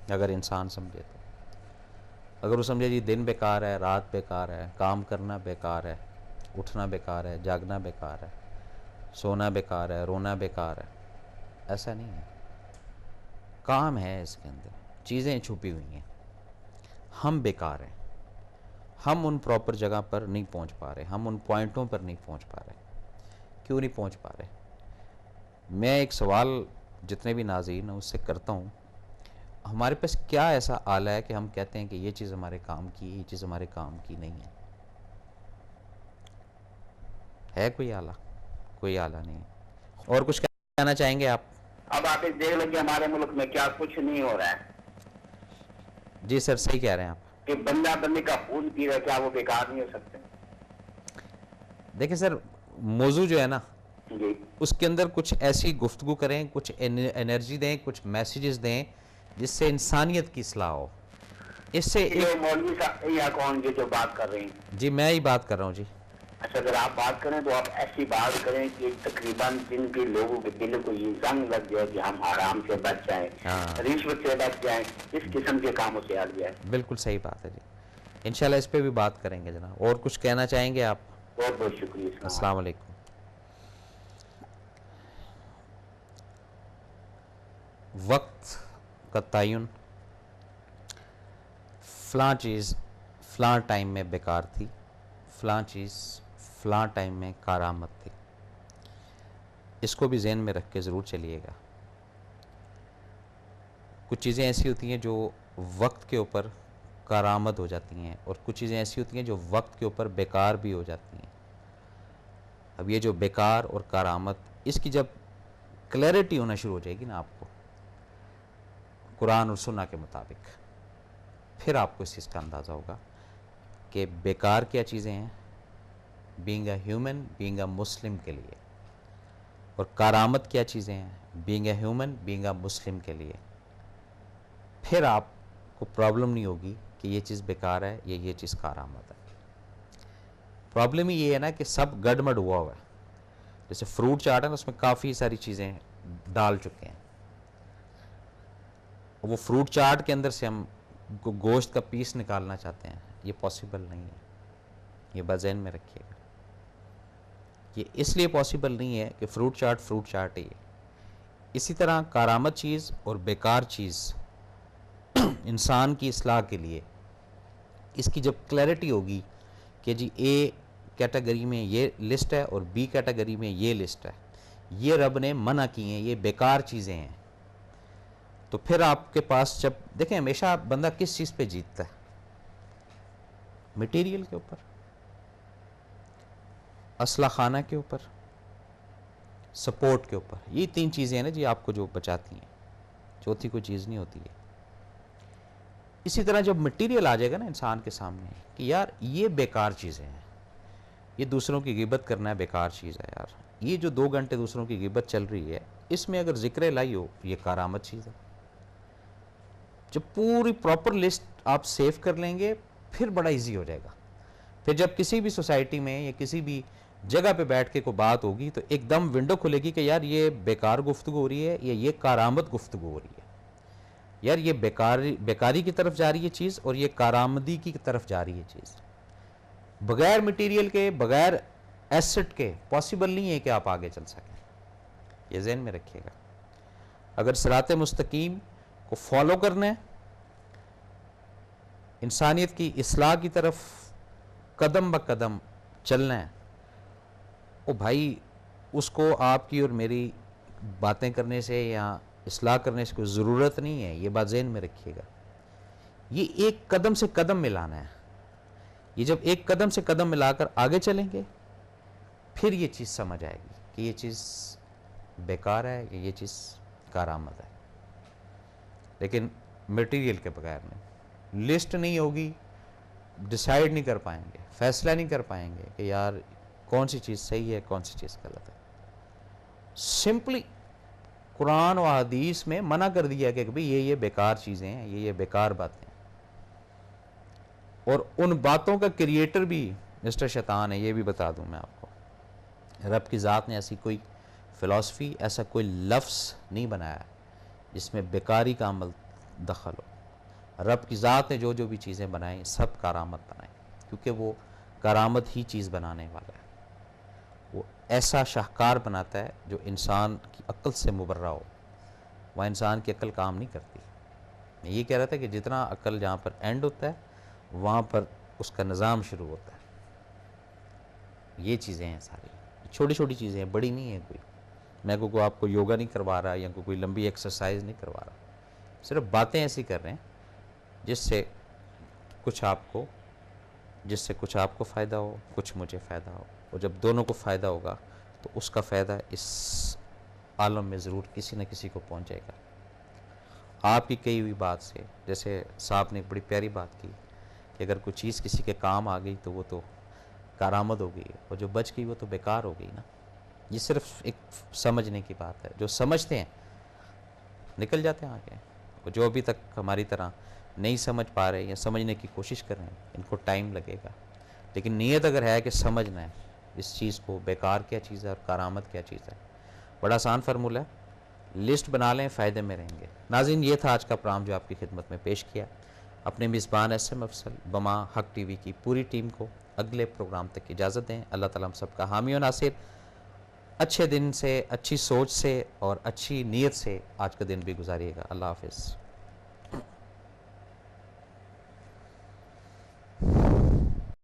اگر انسان سمجھے تو. اگر وہ سمجھے جی دن بیکار ہے، رات بیکار ہے، کام کرنا بیکار ہے، اٹھنا بیکار ہے، جاگنا بیکار ہے، سونا بیکار ہے، رونا بیکار ہے، ایسا نہیں ہے. کام ہے اس کے اندر، چیزیں چھپی ہوئی ہیں. ہم بیکار ہیں، ہم ان پراپر جگہ پر نہیں پہنچ پا رہے، ہم ان پوائنٹوں پر نہیں پہنچ پا رہے. کیوں نہیں پہنچ پا رہے؟ میں ایک سوال جتنے بھی ناظرین ہیں اس سے کرتا ہوں، ہمارے پاس کیا ایسا آلہ ہے کہ ہم کہتے ہیں کہ یہ چیز ہمارے کام کی، یہ چیز ہمارے کام کی نہیں ہے؟ ہے کوئی آلہ؟ کوئی آلہ نہیں ہے. اور کچھ کہنا چاہیں گے آپ؟ اب آپ دیکھ لیں ہمارے ملک میں کیا کچھ نہیں ہو رہا ہے. جی سر صحیح کہہ رہے ہیں آپ. کہ بندہ بندے کا خون پی رہا ہے، کیا وہ بیکار نہیں ہو سکتے؟ دیکھیں سر، موضوع جو ہے نا جی اس کے اندر کچھ ایسی گفتگو کریں، کچھ انرجی دیں، کچھ میسیجز دیں جس سے انسانیت کی اصلاح ہو. اس سے جو مولوی صاحب یا کون جو بات کر رہے ہیں؟ جی میں ہی بات کر رہا ہوں. جی اچھا، اگر آپ بات کریں تو آپ ایسی بات کریں کہ تقریباً جن کے لوگوں کے دل کو یہ زنگ لگ جائے کہ ہم حرام سے بچ جائیں، رشوت سے بچ جائیں، اس قسم کے کاموں سے ہٹ جائیں. بالکل صحیح بات ہے. جی انشاءاللہ اس پہ بھی بات کریں گے جناب. اور کچھ کہنا چاہیں گے آپ؟ بہت بہت شکریہ. السلام علیکم. وقت کا تعین، فلاں چیز فلاں ٹائم میں بیکار تھی، فلاں چیز فلاں ٹائم میں کارآمد تھی. اس کو بھی ذہن میں رکھ کے ضرور چلیے گا. کچھ چیزیں ایسی ہوتی ہیں جو وقت کے اوپر کارآمد ہو جاتی ہیں، اور کچھ چیزیں ایسی ہوتی ہیں جو وقت کے اوپر بیکار بھی ہو جاتی ہیں. اب یہ جو بیکار اور کارآمد، اس کی جب کلیئرٹی ہونا شروع ہو جائے گی نا آپ کو قرآن اور سنہ کے مطابق، پھر آپ کو اس چیز کا اندازہ ہوگا کہ بیکار کیا چیزیں ہیں being a human, being a Muslim کے لیے، اور کارآمد کیا چیزیں ہیں being a human, being a Muslim کے لیے. پھر آپ کو پرابلم نہیں ہوگی کہ یہ چیز بیکار ہے یا یہ چیز کارآمد ہے. پرابلم ہی یہ ہے نا کہ سب گڑمڑ ہوا ہے. جیسے فروٹ چاٹ ہے نا، اس میں کافی ساری چیزیں ڈال چکے ہیں. وہ فروٹ چاٹ کے اندر سے ہم گوشت کا پیس نکالنا چاہتے ہیں، یہ پاسبل نہیں ہے. یہ بات ذہن میں رکھیے گا. یہ اس لیے پاسبل نہیں ہے کہ فروٹ چاٹ ہی ہے. اسی طرح کارآمد چیز اور بیکار چیز انسان کی اصلاح کے لیے، اس کی جب کلیئرٹی ہوگی کہ جی اے کیٹیگری میں یہ لسٹ ہے اور بی کیٹیگری میں یہ لسٹ ہے، یہ رب نے منع کی ہیں، یہ بیکار چیزیں ہیں، تو پھر آپ کے پاس جب دیکھیں ہمیشہ بندہ کس چیز پہ جیتتا ہے؟ مٹیریل کے اوپر، اسلحہ خانہ کے اوپر، سپورٹ کے اوپر. یہ 3 چیزیں ہیں نا جی آپ کو جو بچاتی ہیں، چوتھی کوئی چیز نہیں ہوتی ہے. اسی طرح جب مٹیریل آ جائے گا نا انسان کے سامنے کہ یار یہ بیکار چیزیں ہیں، یہ دوسروں کی غیبت کرنا ہے بیکار چیز ہے یار، یہ جو 2 گھنٹے دوسروں کی غیبت چل رہی ہے اس میں اگر ذکر الہی ہو یہ کارآمد چیز ہے. جب پوری پراپر لسٹ آپ سیو کر لیں گے پھر بڑا ایزی ہو جائے گا. پھر جب کسی بھی سوسائٹی میں یا کسی بھی جگہ پہ بیٹھ کے کوئی بات ہوگی تو ایک دم ونڈو کھلے گی کہ یار یہ بیکار گفتگو ہو رہی ہے یا یہ کارآمد گفتگو ہو رہی ہے. یار یہ بیکاری کی طرف جا رہی ہے چیز اور یہ کارآمدی کی طرف جا رہی ہے چیز. بغیر مٹیریل کے، بغیر ایسٹ کے پاسبل نہیں ہے کہ آپ آگے چل سکیں. یہ ذہن میں رکھیے گا. اگر صراط مستقیم کو فالو کرنا ہے، انسانیت کی اصلاح کی طرف قدم بہ قدم چلنا ہے، او بھائی اس کو آپ کی اور میری باتیں کرنے سے یا اصلاح کرنے سے کوئی ضرورت نہیں ہے. یہ بات ذہن میں رکھیے گا. یہ ایک قدم سے قدم ملانا ہے. یہ جب ایک قدم سے قدم ملا کر آگے چلیں گے پھر یہ چیز سمجھ آئے گی کہ یہ چیز بیکار ہے یا یہ چیز کارآمد ہے. لیکن مٹیریل کے بغیر نہیں، لسٹ نہیں ہوگی، ڈیسائیڈ نہیں کر پائیں گے، فیصلہ نہیں کر پائیں گے کہ یار کون سی چیز صحیح ہے کون سی چیز غلط ہے. سمپلی قرآن و حدیث میں منع کر دیا کہ بھئی یہ بیکار چیزیں ہیں، یہ بیکار باتیں ہیں. اور ان باتوں کا کریٹر بھی مسٹر شیطان ہے، یہ بھی بتا دوں میں آپ کو. رب کی ذات نے ایسی کوئی فلسفی، ایسا کوئی لفظ نہیں بنایا جس میں بیکاری کا عمل دخل ہو. رب کی ذات نے جو جو بھی چیزیں بنائیں سب کارآمد بنائیں، کیونکہ وہ کارآمد ہی چیز بنانے والا ہے۔ وہ ایسا شاہکار بناتا ہے جو انسان کی عقل سے مبرہ ہو، وہ انسان کی عقل کام نہیں کرتی۔ میں یہ کہہ رہا تھا کہ جتنا عقل جہاں پر اینڈ ہوتا ہے وہاں پر اس کا نظام شروع ہوتا ہے۔ یہ چیزیں ہیں ساری، چھوٹی چھوٹی چیزیں ہیں، بڑی نہیں ہیں کوئی۔ میں کو آپ کو یوگا نہیں کروا رہا یا کوئی لمبی ایکسرسائز نہیں کروا رہا، صرف باتیں ایسی کر رہے ہیں جس سے کچھ آپ کو فائدہ ہو، کچھ مجھے فائدہ ہو، اور جب دونوں کو فائدہ ہوگا تو اس کا فائدہ اس عالم میں ضرور کسی نہ کسی کو پہنچ جائے گا۔ آپ کی کہی ہوئی بات سے، جیسے صاحب نے ایک بڑی پیاری بات کی کہ اگر کوئی چیز کسی کے کام آ گئی تو وہ تو کارآمد ہو گئی، اور جو بچ گئی وہ تو بیکار ہو گئی نا۔ یہ صرف ایک سمجھنے کی بات ہے، جو سمجھتے ہیں نکل جاتے ہیں آگے، اور جو ابھی تک ہماری طرح نہیں سمجھ پا رہے یا سمجھنے کی کوشش کر رہے ہیں ان کو ٹائم لگے گا، لیکن نیت اگر ہے کہ سمجھنا ہے اس چیز کو، بیکار کیا چیز ہے اور کارآمد کیا چیز ہے، بڑا آسان فارمولہ ہے، لسٹ بنا لیں، فائدے میں رہیں گے۔ ناظرین، یہ تھا آج کا پروگرام جو آپ کی خدمت میں پیش کیا۔ اپنے میزبان SM افضل، بما حق ٹی وی کی پوری ٹیم کو اگلے پروگرام تک اجازت دیں۔ اللہ تعالیٰ ہم سب کا حامی و ناصر، اچھے دن سے، اچھی سوچ سے اور اچھی نیت سے آج کا دن بھی گزاریے گا۔ اللہ حافظ۔